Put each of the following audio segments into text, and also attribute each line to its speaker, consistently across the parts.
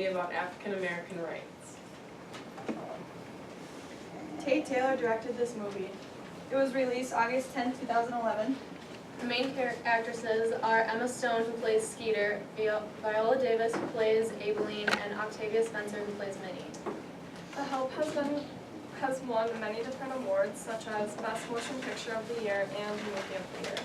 Speaker 1: movie about African American rights.
Speaker 2: Tate Taylor directed this movie. It was released August 10, 2011.
Speaker 3: The main actresses are Emma Stone, who plays Skeeter, Viola Davis, who plays Aibileen, and Octavia Spencer, who plays Minnie.
Speaker 4: The Help has won many different awards, such as Best Motion Picture of the Year and Movie of the Year.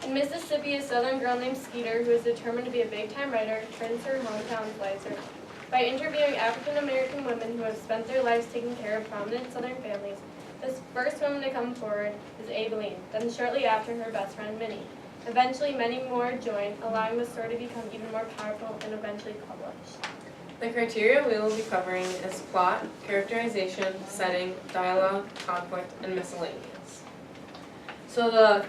Speaker 3: In Mississippi, a southern girl named Skeeter, who is determined to be a big-time writer, turns her hometown's lives around. By interviewing African-American women who have spent their lives taking care of prominent southern families, the first woman to come forward is Aibileen, then shortly after her best friend Minnie. Eventually, many more join, allowing the story to become even more powerful and eventually published.
Speaker 1: The criteria we will be covering is plot, characterization, setting, dialogue, conflict, and miscellaneous. So the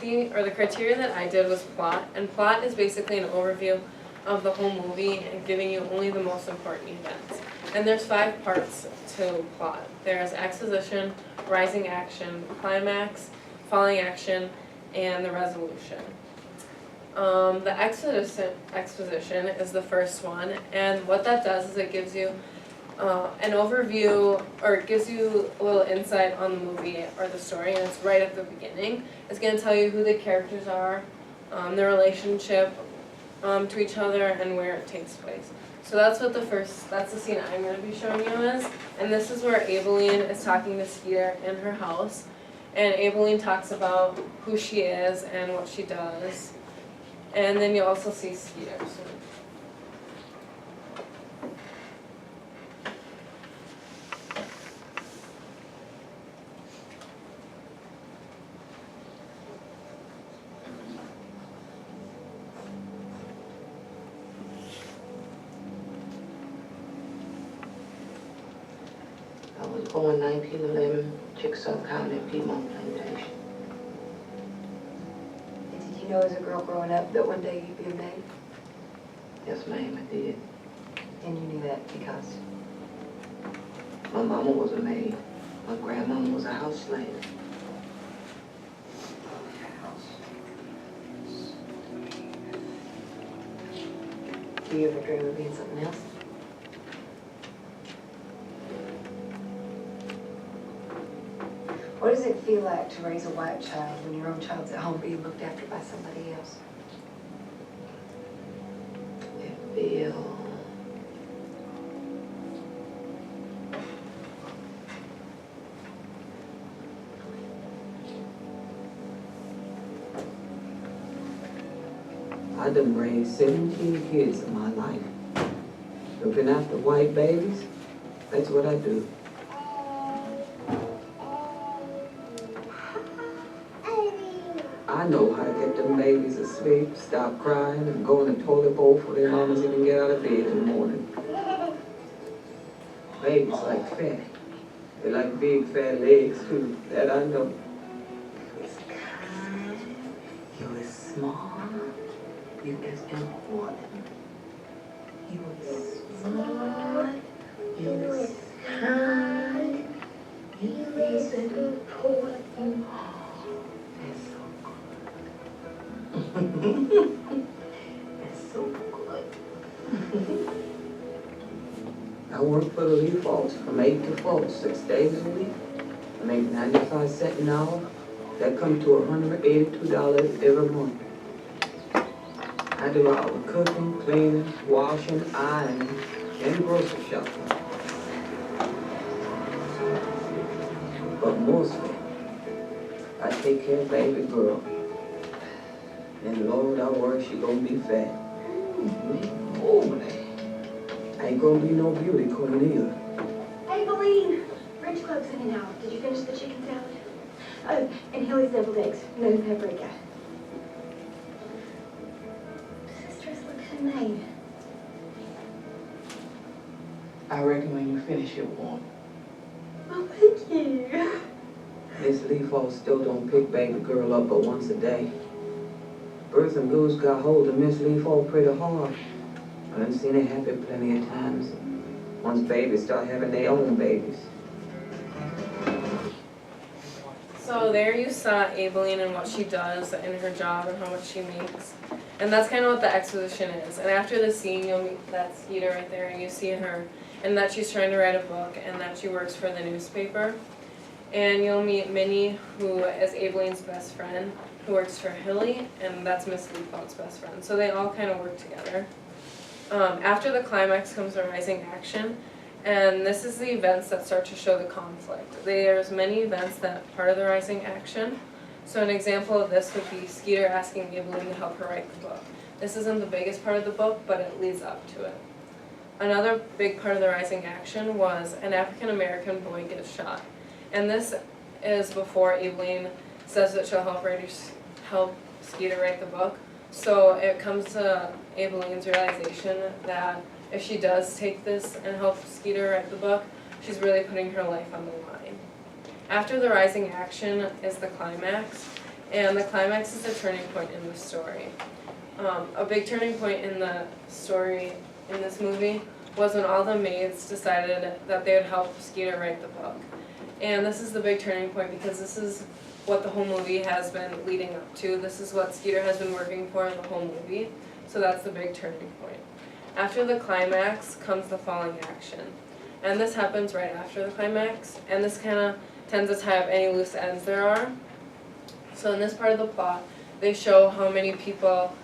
Speaker 1: criteria that I did was plot, and plot is basically an overview of the whole movie and giving you only the most important events. And there's 5 parts to plot. There's exposition, rising action, climax, falling action, and the resolution. The exposition is the first one, and what that does is it gives you an overview, or it gives you a little insight on the movie or the story, and it's right at the beginning. It's going to tell you who the characters are, their relationship to each other, and where it takes place. So that's the scene I'm going to be showing you is, and this is where Aibileen is talking to Skeeter in her house, and Aibileen talks about who she is and what she does, and then you also see Skeeter. So.
Speaker 5: I was born 1911, Chickasaw County, Piedmont Plantation.
Speaker 6: And did you know as a girl growing up that one day you'd be a maid?
Speaker 5: Yes, ma'am, I did.
Speaker 6: And you knew that because?
Speaker 5: My mama was a maid. My grandmama was a house slave.
Speaker 6: Do you ever dream of being something else? What does it feel like to raise a white child when your own child's at home being looked after by somebody else?
Speaker 5: It feels... I done raised 17 kids in my life. Looking after white babies, that's what I do. I know how to get them babies asleep, stop crying, and go in the toilet bowl before their mamas even get out of bed in the morning. Babies like fat. They like big fat legs too, that I know. You was kind, you was smart, you was important. You was smart, you was kind, you was important. That's so That's so good. I work for the Leaf Falls from 8 to 4, 6 days a week. I make 95 cents an hour. That comes to $182 every month. I do all the cooking, cleaning, washing, ironing, and grocery shopping. But mostly, I take care of baby girl. And Lord, I worry she gonna be fat. Holy. Ain't gonna be no beauty queen either.
Speaker 7: Hey, Aibileen, Rich Club's in and out. Did you finish the chicken salad? Oh, and Hilly's deviled eggs. No paprika. This dress looks homemade.
Speaker 5: I reckon when you finish it warm.
Speaker 7: Oh, thank you.
Speaker 5: Miss Leafall still don't pick baby girl up but once a day. Birth and Blues got hold of Miss Leafall pretty hard. I done seen it happen plenty of times. Once babies start having their own babies.
Speaker 1: So there you saw Aibileen and what she does in her job and how much she makes. And that's kind of what the exposition is. And after the scene, you'll meet that Skeeter right there, and you see her, and that she's trying to write a book, and that she works for the newspaper. And you'll meet Minnie, who is Abileen's best friend, who works for Hilly, and that's Miss Leafout's best friend. So they all kind of work together. After the climax comes the rising action, and this is the events that start to show the conflict. There's many events that part of the rising action. So an example of this would be Skeeter asking Abilene to help her write the book. This isn't the biggest part of the book, but it leads up to it. Another big part of the rising action was an African American boy gets shot. And this is before Abilene says that she'll help Skeeter write the book. So it comes to Abilene's realization that if she does take this and help Skeeter write the book, she's really putting her life on the line. After the rising action is the climax, and the climax is the turning point in the story. A big turning point in the story in this movie was when all the maids decided that they would help Skeeter write the book. And this is the big turning point because this is what the whole movie has been leading up to. This is what Skeeter has been working for the whole movie. So that's the big turning point. After the climax comes the falling action. And this happens right after the climax. And this kind of tends to tie up any loose ends there are. So in this part of the plot, they show how many people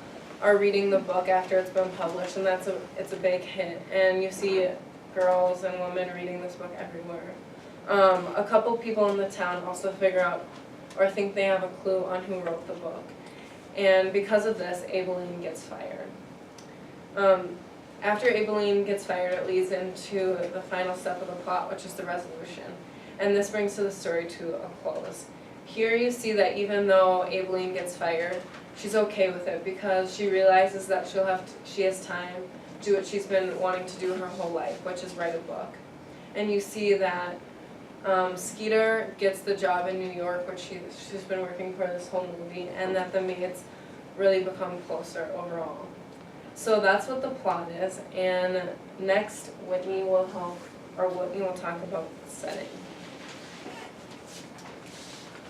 Speaker 1: are reading the book after it's been published, and it's a big hit. And you see girls and women reading this book everywhere. A couple people in the town also figure out or think they have a clue on who wrote the book. And because of this, Abilene gets fired. After Abilene gets fired, it leads into the final step of the plot, which is the resolution. And this brings the story to a close. Here you see that even though Abilene gets fired, she's okay with it because she realizes that she has time to do what she's been wanting to do her whole life, which is write a book. And you see that Skeeter gets the job in New York, which she's been working for this whole movie, and that the maids really become closer overall. So that's what the plot is, and next Whitney will talk about the setting.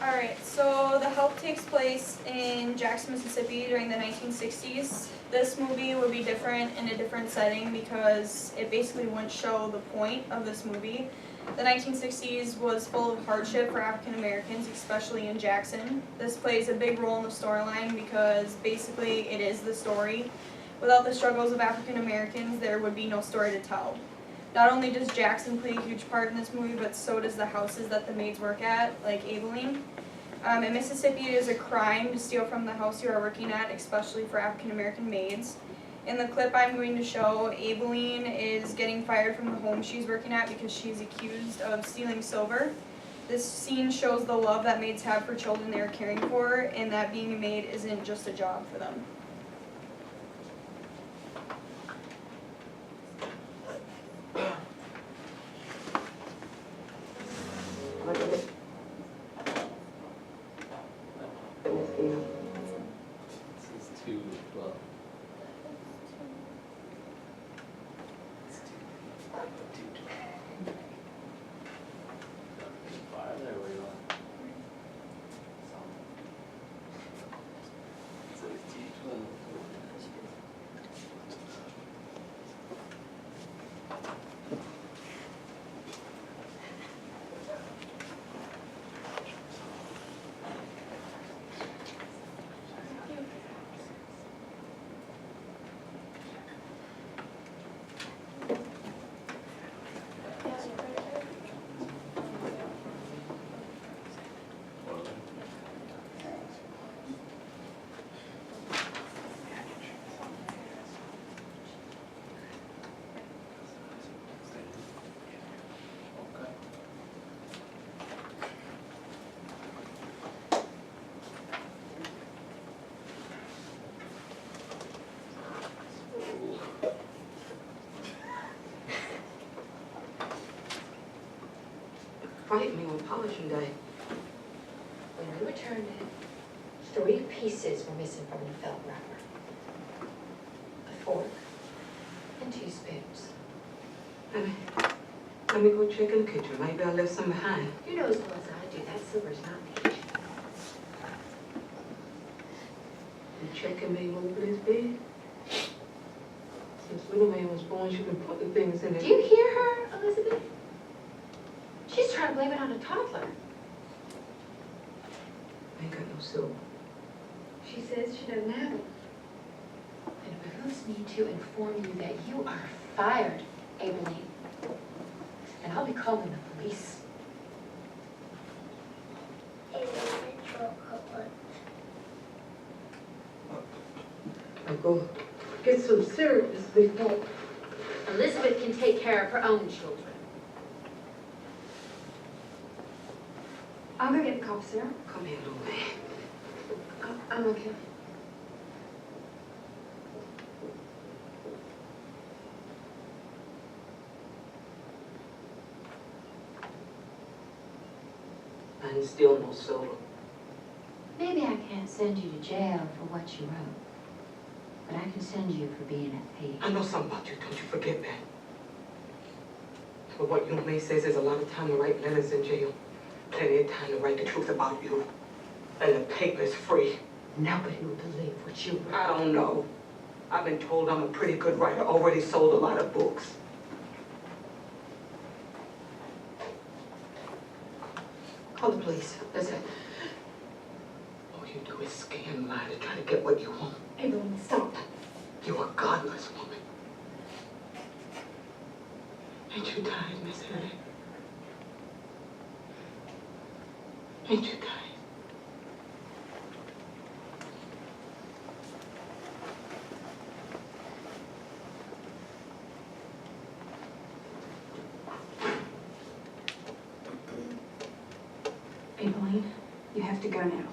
Speaker 2: Alright, so The Help takes place in Jackson, Mississippi during the 1960s. This movie would be different in a different setting because it basically wouldn't show the point of this movie. The 1960s was full of hardship for African Americans, especially in Jackson. This plays a big role in the storyline because basically it is the story. Without the struggles of African Americans, there would be no story to tell. Not only does Jackson play a huge part in this movie, but so does the houses that the maids work at, like Abilene. In Mississippi, it is a crime to steal from the house you are working at, especially for African American maids. In the clip I'm going to show, Abilene is getting fired from the home she's working at because she's accused of stealing silver. This scene shows the love that maids have for children they are caring for, and that being a maid isn't just a job for them.
Speaker 8: This is 2, well. It's 2. Fire there, where you want? So it's 2.
Speaker 6: Frightened me on polishing day.
Speaker 7: When we returned it, 3 pieces were missing from the felt wrapper. A fork and 2 spoons.
Speaker 5: Let me go check in the kitchen. Maybe I left some behind.
Speaker 7: You know as well as I do, that silver's not peach.
Speaker 5: You checking me over this bed? Since little man was born, she been putting things in it.
Speaker 7: Do you hear her, Elizabeth? She's trying to blame it on a toddler.
Speaker 5: I ain't got no silver.
Speaker 7: She says she doesn't have it. And it behooves me to inform you that you are fired, Aileen. And I'll be calling the police.
Speaker 5: I go get some cereals before.
Speaker 7: Elizabeth can take care of her own children.
Speaker 6: I'll go get the cough syrup.
Speaker 5: Come here, little man.
Speaker 6: I'm okay.
Speaker 5: I ain't still no silver.
Speaker 9: Maybe I can't send you to jail for what you wrote, but I can send you for being a thief.
Speaker 5: I know something about you, don't you forget that. But what you may says there's a lot of time to write letters in jail. Plenty of time to write the truth about you. And the paper's free.
Speaker 9: Nobody will believe what you wrote.
Speaker 5: I don't know. I've been told I'm a pretty good writer. Already sold a lot of books. Call the police. That's it. All you do is scam, lie to try to get what you want.
Speaker 6: Evelyn, stop.
Speaker 5: You're a godless woman. Ain't you tired, Miss Hurley? Ain't you tired?
Speaker 6: Evelyn, you have to go now.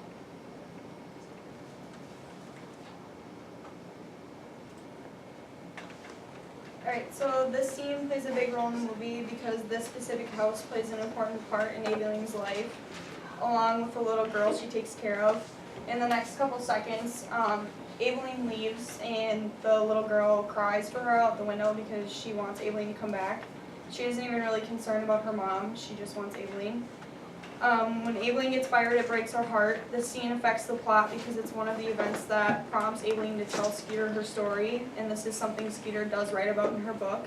Speaker 2: Alright, so this scene plays a big role in the movie because this specific house plays an important part in Aileen's life, along with the little girl she takes care of. In the next couple seconds, Aileen leaves and the little girl cries for her out the window because she wants Aileen to come back. She isn't even really concerned about her mom, she just wants Aileen. When Aileen gets fired, it breaks her heart. This scene affects the plot because it's one of the events that prompts Aileen to tell Skeeter her story, and this is something Skeeter does write about in her book.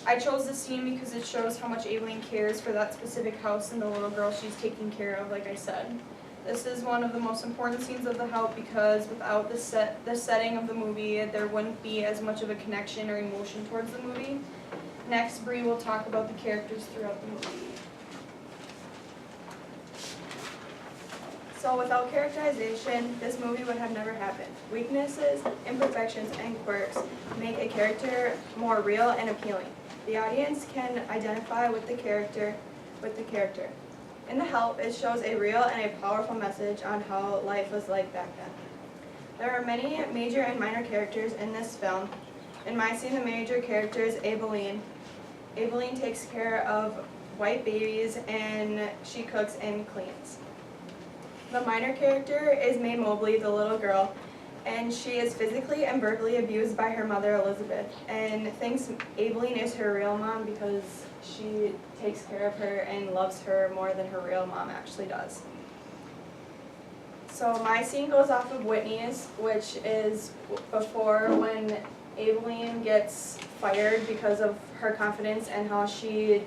Speaker 2: I chose this scene because it shows how much Aileen cares for that specific house and the little girl she's taking care of, like I said. This is one of the most important scenes of The Help because without the setting of the movie, there wouldn't be as much of a connection or emotion towards the movie. Next, Bree will talk about the characters throughout the movie. So without characterization, this movie would have never happened. Weaknesses, imperfections, and quirks make a character more real and appealing. The audience can identify with the character. In The Help, it shows a real and a powerful message on how life was like back then. There are many major and minor characters in this film. In my scene, the major character is Aileen. Aileen takes care of white babies and she cooks and cleans. The minor character is Mae Mobley, the little girl, and she is physically and verbally abused by her mother, Elizabeth, and thinks Aileen is her real mom because she takes care of her and loves her more than her real mom actually does. So my scene goes off of Whitney's, which is before when Aileen gets fired because of her confidence and how she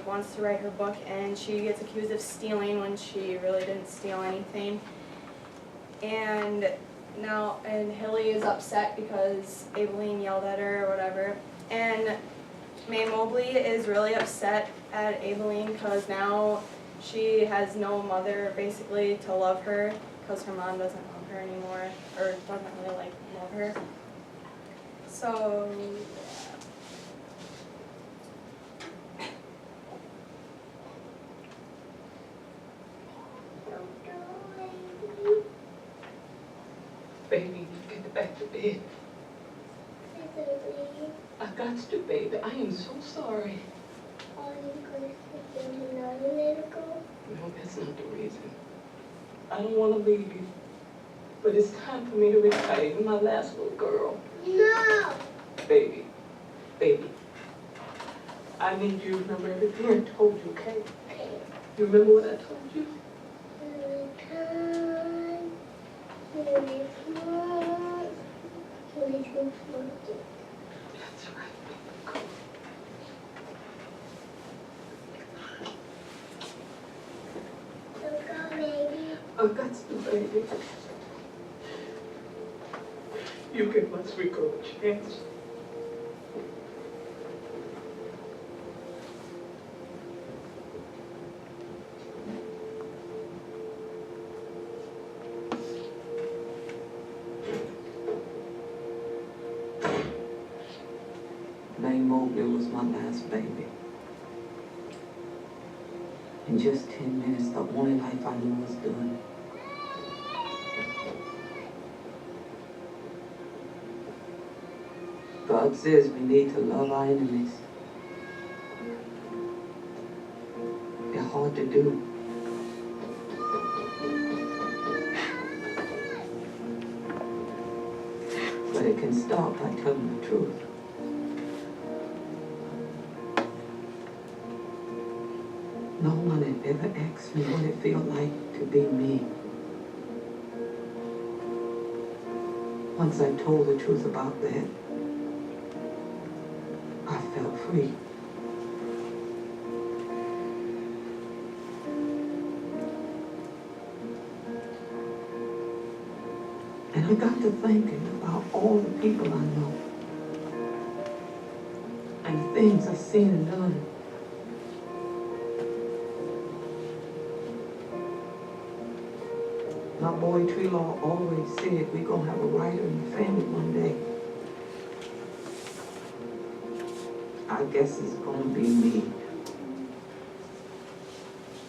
Speaker 2: wants to write her book, and she gets accused of stealing when she really didn't steal anything. And Hilly is upset because Aileen yelled at her or whatever. And Mae Mobley is really upset at Aileen because now she has no mother basically to love her because her mom doesn't love her anymore, or doesn't really love her. So
Speaker 5: Baby, get back to bed. I got to, baby. I am so sorry. No, that's not the reason. I don't want to leave you. But it's time for me to retire. You're my last little girl.
Speaker 10: No!
Speaker 5: Baby. I need you to remember everything I told you, okay?
Speaker 10: Okay.
Speaker 5: You remember what I told you?
Speaker 10: Time.
Speaker 5: That's right. I got you, baby. You give us Rico a chance. May Mobley was my last baby. In just 10 minutes, the only life I knew was done. God says we need to love our enemies. They're hard to do. But it can start by telling the truth. No one had ever asked me what it felt like to be me. Once I told the truth about that, I felt free. And I got to thinking about all the people I know and the things I've seen and done. My boy Trelaw always said we're gonna have a writer in the family one day. I guess it's gonna be me.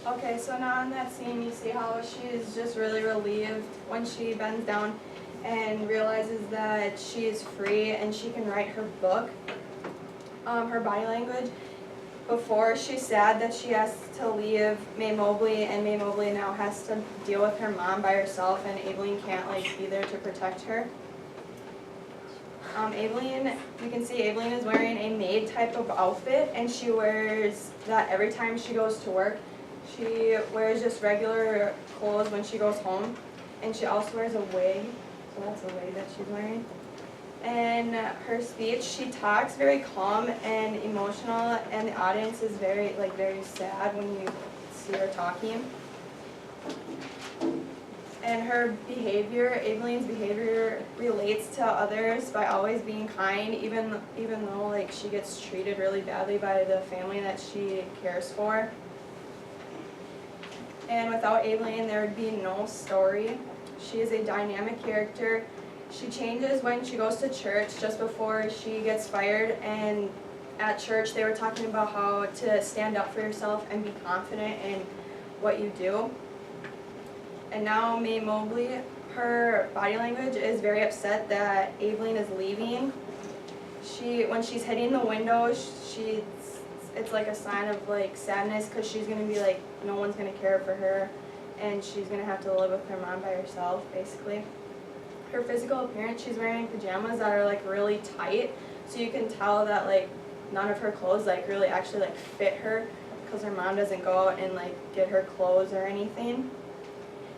Speaker 2: Okay, so now in that scene, you see how she is just really relieved when she bends down and realizes that she is free and she can write her book, her body language. Before, she's sad that she has to leave May Mobley, and May Mobley now has to deal with her mom by herself, and Aileen can't be there to protect her. Aileen, you can see Aileen is wearing a maid type of outfit, and she wears that every time she goes to work. She wears just regular clothes when she goes home, and she also wears a wig, so that's a wig that she's wearing. And her speech, she talks very calm and emotional, and the audience is very sad when you see her talking. And her behavior, Aileen's behavior, relates to others by always being kind, even though she gets treated really badly by the family that she cares for. And without Aileen, there would be no story. She is a dynamic character. She changes when she goes to church just before she gets fired, and at church they were talking about how to stand up for yourself and be confident in what you do. And now May Mobley, her body language is very upset that Aileen is leaving. When she's hitting the window, it's like a sign of sadness, because she's gonna be no one's gonna care for her, and she's gonna have to live with her mom by herself, basically. Her physical appearance, she's wearing pajamas that are really tight, so you can tell that none of her clothes really actually fit her, because her mom doesn't go out and get her clothes or anything.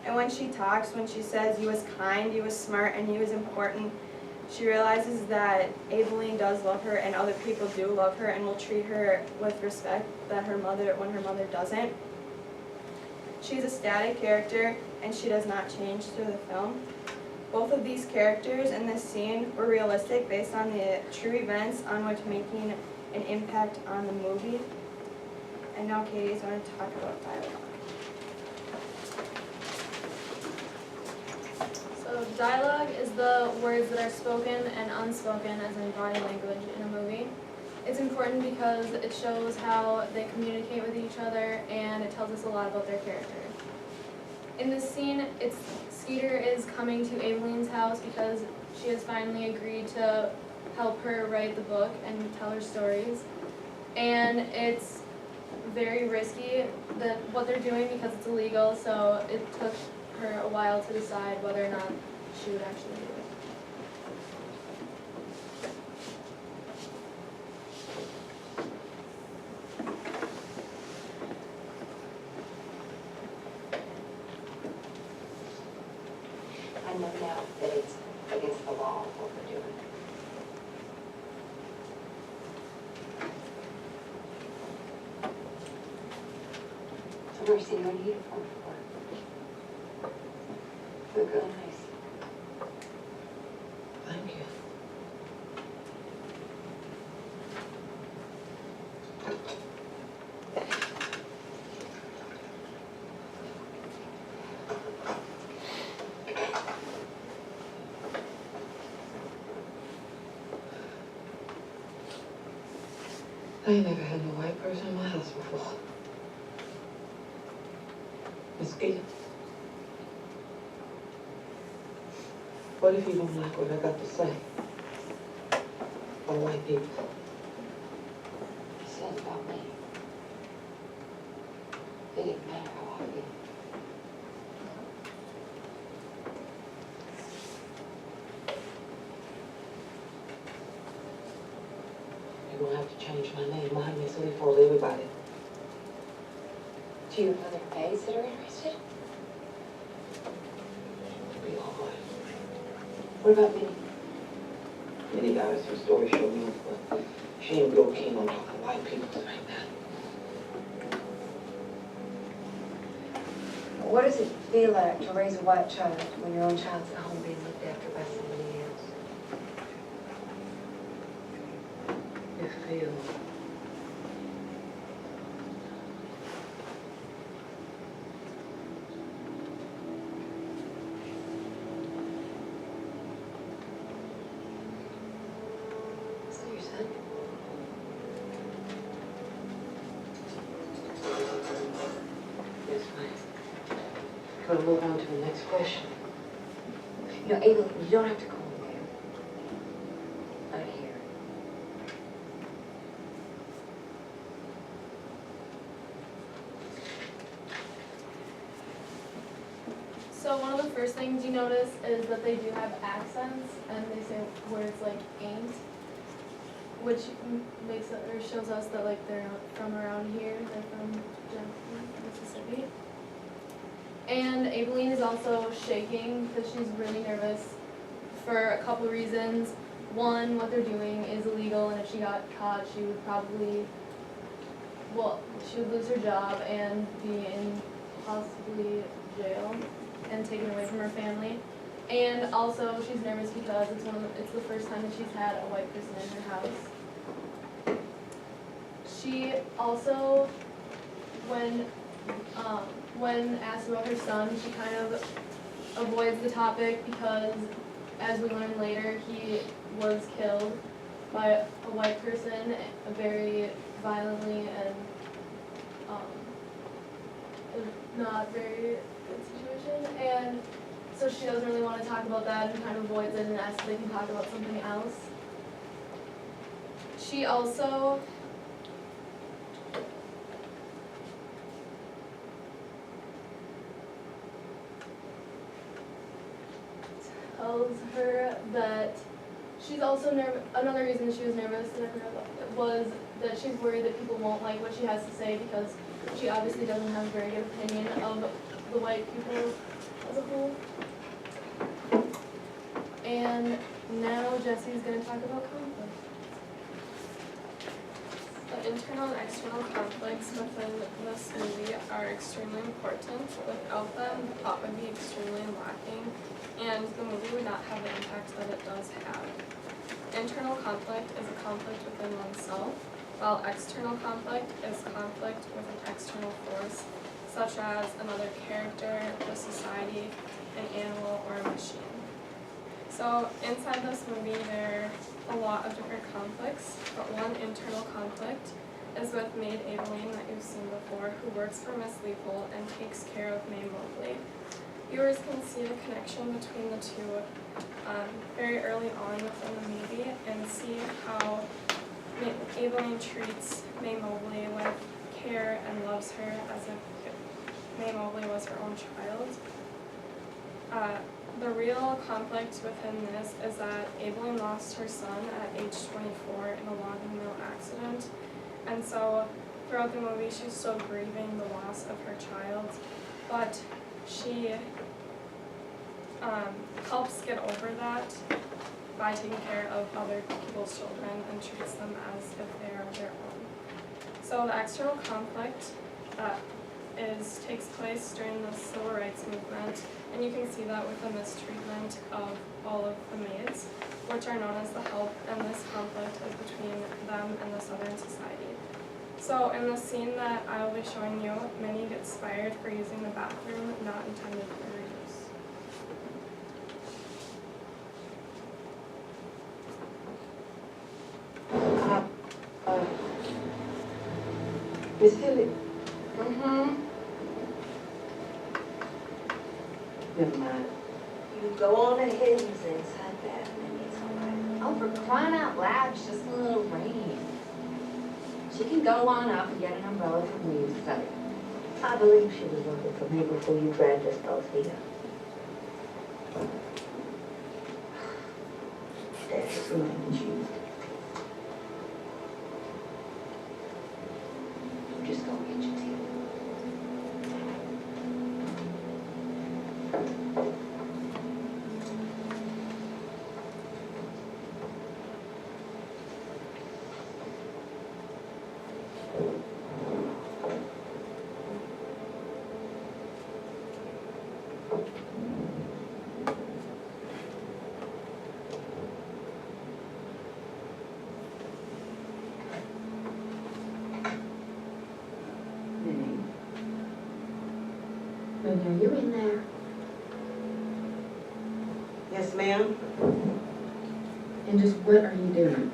Speaker 2: And when she talks, when she says he was kind, he was smart, and he was important, she realizes that Aileen does love her, and other people do love her and will treat her with respect that when her mother doesn't. She's a static character, and she does not change through the film. Both of these characters in this scene were realistic, based on the true events on which making an impact on the movie. And now Katie's going to talk about dialogue.
Speaker 3: So dialogue is the words that are spoken and unspoken, as in body language, in a movie. It's important because it shows how they communicate with each other, and it tells us a lot about their character. In this scene, Skeeter is coming to Aileen's house because she has finally agreed to help her write the book and tell her stories. And it's very risky what they're doing, because it's illegal, so it took her a while to decide whether or not she would actually do it.
Speaker 6: I know now that it's against the law what we're doing. never seen you in uniform before. You look really nice.
Speaker 5: Thank you. I ain't never had no white person in my house before. Miss Geo, what if you don't like what I got to say about white people?
Speaker 6: You said about me. It didn't matter how I feel.
Speaker 5: You're gonna have to change my name. My name is Lee for everybody.
Speaker 6: Do you have other maids that are interested?
Speaker 5: It'll be all right.
Speaker 6: What about me?
Speaker 5: Many guys some stories show me, but she ain't real keen on talking white people right now.
Speaker 6: What does it feel like to raise a white child when your own child's at home being looked after by somebody else?
Speaker 5: It feels.
Speaker 6: Is that your son?
Speaker 5: Yes, ma'am. Gonna move on to the next question.
Speaker 6: You know, Ava, you don't have to call me there. Not here.
Speaker 3: So one of the first things you notice is that they do have accents, and they say words like ain't, which makes it, or shows us that like they're not from around here, they're from Jackson, Mississippi. And Aibileen is also shaking because she's really nervous for a couple reasons. One, what they're doing is illegal, and if she got caught, she would probably, well, she would lose her job and be in possibly jail and taken away from her family. And also, she's nervous because it's the first time that she's had a white person in her house. She also, when asked about her son, she kind of avoids the topic because, as we learn later, he was killed by a white person very violently and not very good situation. And so she doesn't really want to talk about that and kind of avoids it and asks if they can talk about something else. She also tells her that she's also nervous. Another reason she was nervous that I forgot about was that she's worried that people won't like what she has to say because she obviously doesn't have a very good opinion of the white people as a whole. And now Jesse's going to talk about conflict.
Speaker 4: The internal and external conflicts within this movie are extremely important. Without them, the plot would be extremely lacking, and the movie would not have the impact that it does have. Internal conflict is a conflict within oneself, while external conflict is conflict with an external force, such as another character, the society, an animal, or a machine. So inside this movie, there are a lot of different conflicts, but one internal conflict is with Maid Aibileen that you've seen before, who works for Miss Leopold and takes care of May Mobley. Viewers can see the connection between the two very early on within the movie and see how Aibileen treats May Mobley with care and loves her as if May Mobley was her own child. The real conflict within this is that Aibileen lost her son at age 24 in a logging mill accident, and so throughout the movie she's still grieving the loss of her child, but she helps get over that by taking care of other people's children and treats them as if they are their own. So the external conflict that takes place during the civil rights movement, and you can see that with the mistreatment of all of the maids, which are known as the help, and this conflict is between them and the Southern society. So in the scene that I will be showing you, Minnie gets fired for using the bathroom not intended for her use.
Speaker 6: Miss Phillips, never mind.
Speaker 10: You go on ahead and say that, and it's all right.
Speaker 9: Oh, for crying out loud, it's just a little rain. She can go on up and get an umbrella from me, so.
Speaker 10: I believe she was looking for me before you dragged us both here. That's ruined you.
Speaker 9: Just go get your tea.
Speaker 6: Minnie,
Speaker 9: Minnie, are you in there?
Speaker 6: yes, ma'am?
Speaker 9: And just what are you doing?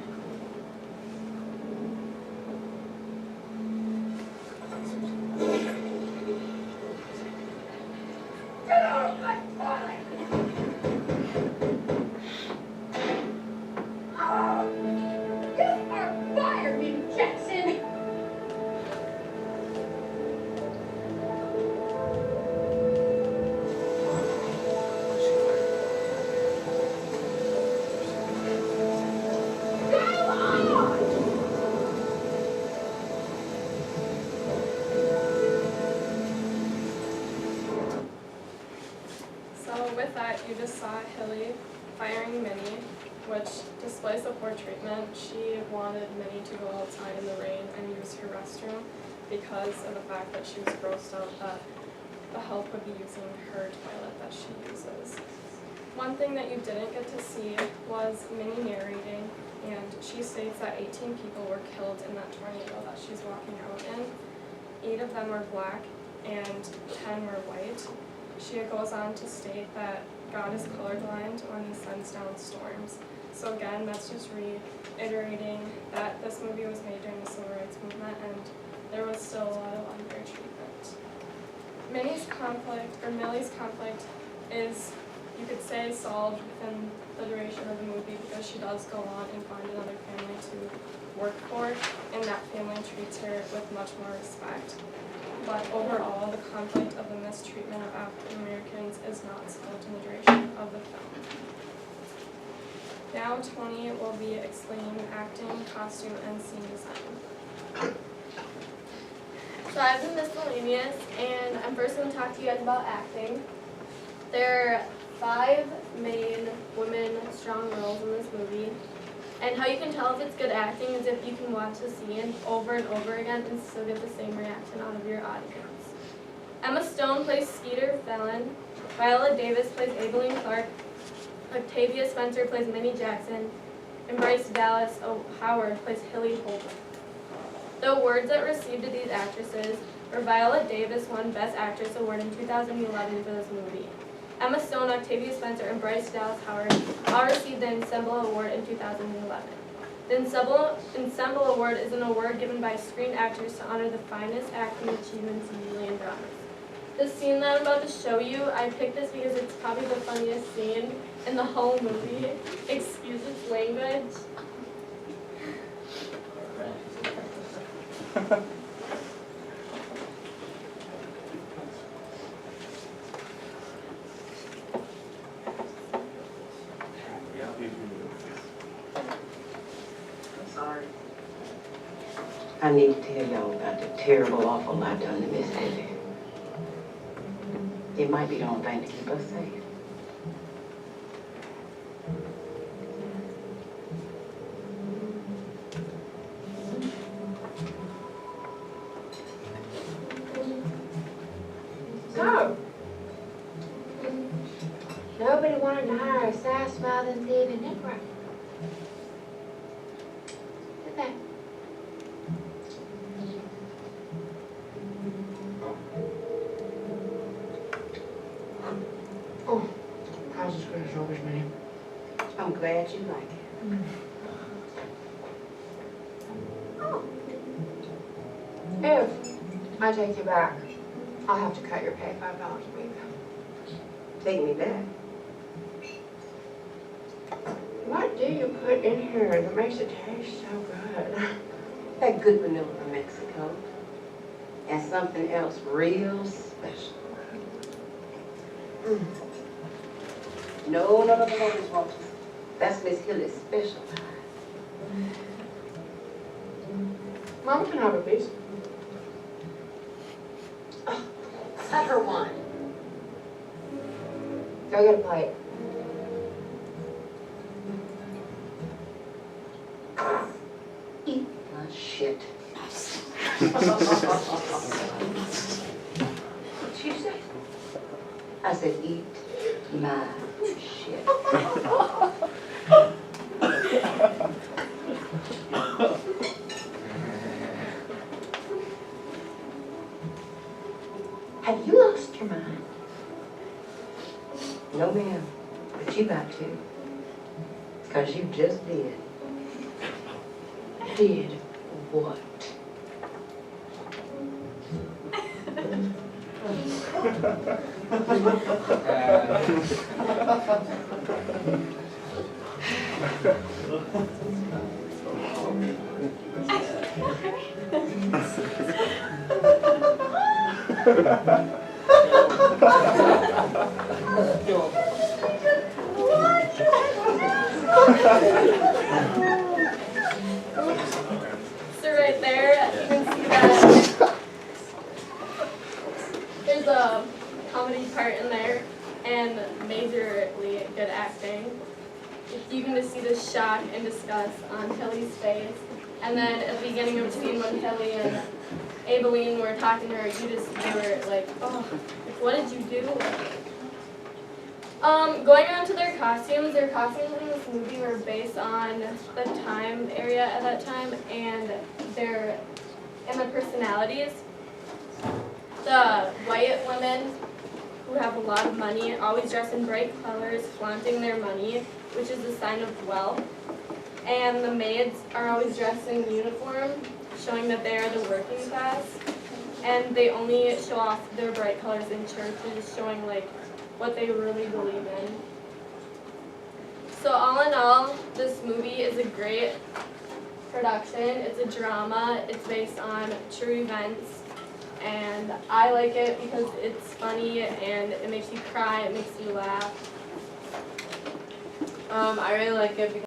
Speaker 4: So with that, you just saw Hilly firing Minnie, which displays the poor treatment. She wanted Minnie to go outside in the rain and use her restroom because of the fact that she was grossed out that the help would be using her toilet that she uses. One thing that you didn't get to see was Minnie narrating, and she states that 18 people were killed in that tornado that she's walking out in. 8 of them were black and 10 were white. She goes on to state that God is colorblind when he sends down storms. So again, that's just reiterating that this movie was made during the civil rights movement and there was still a lot of unfair treatment. Millie's conflict is, you could say, solved within the duration of the movie because she does go on and find another family to work for, and that family treats her with much more respect. But overall, the conflict of the mistreatment of African Americans is not solved in the duration of the film. Now Tony will be explaining acting, costume, and scene design.
Speaker 3: So I've been miscellaneous, and I'm first going to talk to you guys about acting. There are 5 main women strong roles in this movie. And how you can tell if it's good acting is if you can watch the scene over and over again and still get the same reaction out of your audience. Emma Stone plays Skeeter Fallon, Viola Davis plays Aibileen Clark, Octavia Spencer plays Minnie Jackson, and Bryce Dallas Howard plays Hilly Holden. The awards that received to these actresses were Viola Davis won Best Actress Award in 2011 for this movie. Emma Stone, Octavia Spencer, and Bryce Dallas Howard all received the Ensemble Award in 2011. The Ensemble Award is an award given by screen actors to honor the finest acting achievements usually in dramas. The scene that I'm about to show you, I picked this because it's probably the funniest scene in the whole movie. Excuse its language.
Speaker 6: Sorry. I need to tell y'all about the terrible, awful I done to Miss Ellie. It might be the only thing to keep us safe.
Speaker 9: trying to hire a sass mouthing thieving negro. Sit back. Oh, how's the Scottish rubbish, man?
Speaker 10: I'm glad you like it.
Speaker 9: If I take you back, I'll have to cut your pay $5 a week.
Speaker 10: Take me back.
Speaker 9: What do you put in here that makes it taste so good?
Speaker 10: That good vanilla from Mexico. And something else real special. No, Miss Walters. That's Miss Hilly's special pie.
Speaker 9: Mama can have a piece.
Speaker 10: Have her one.
Speaker 9: Go get a plate.
Speaker 10: Eat my shit. What'd you say? I said eat my shit.
Speaker 9: Have you lost your mind?
Speaker 10: No, ma'am, but you got to. 'Cause you just did.
Speaker 9: Did.
Speaker 10: What?
Speaker 3: So right there, you can see that there's a comedy part in there and majorly good acting. You can just see the shock and disgust on Hilly's face. And then at the beginning of the scene when Hilly and Abilene were talking to her, you were like, oh, what did you do? Going on to their costumes in this movie were based on the time area at that time and the personalities. The white women who have a lot of money always dress in bright colors, flaunting their money, which is a sign of wealth. And the maids are always dressed in uniform, showing that they are the working class. And they only show off their bright colors in churches, showing like what they really believe in. So all in all, this movie is a great production. It's a drama. It's based on true events. And I like it because it's funny and it makes you cry, it makes you laugh.
Speaker 1: I really like it because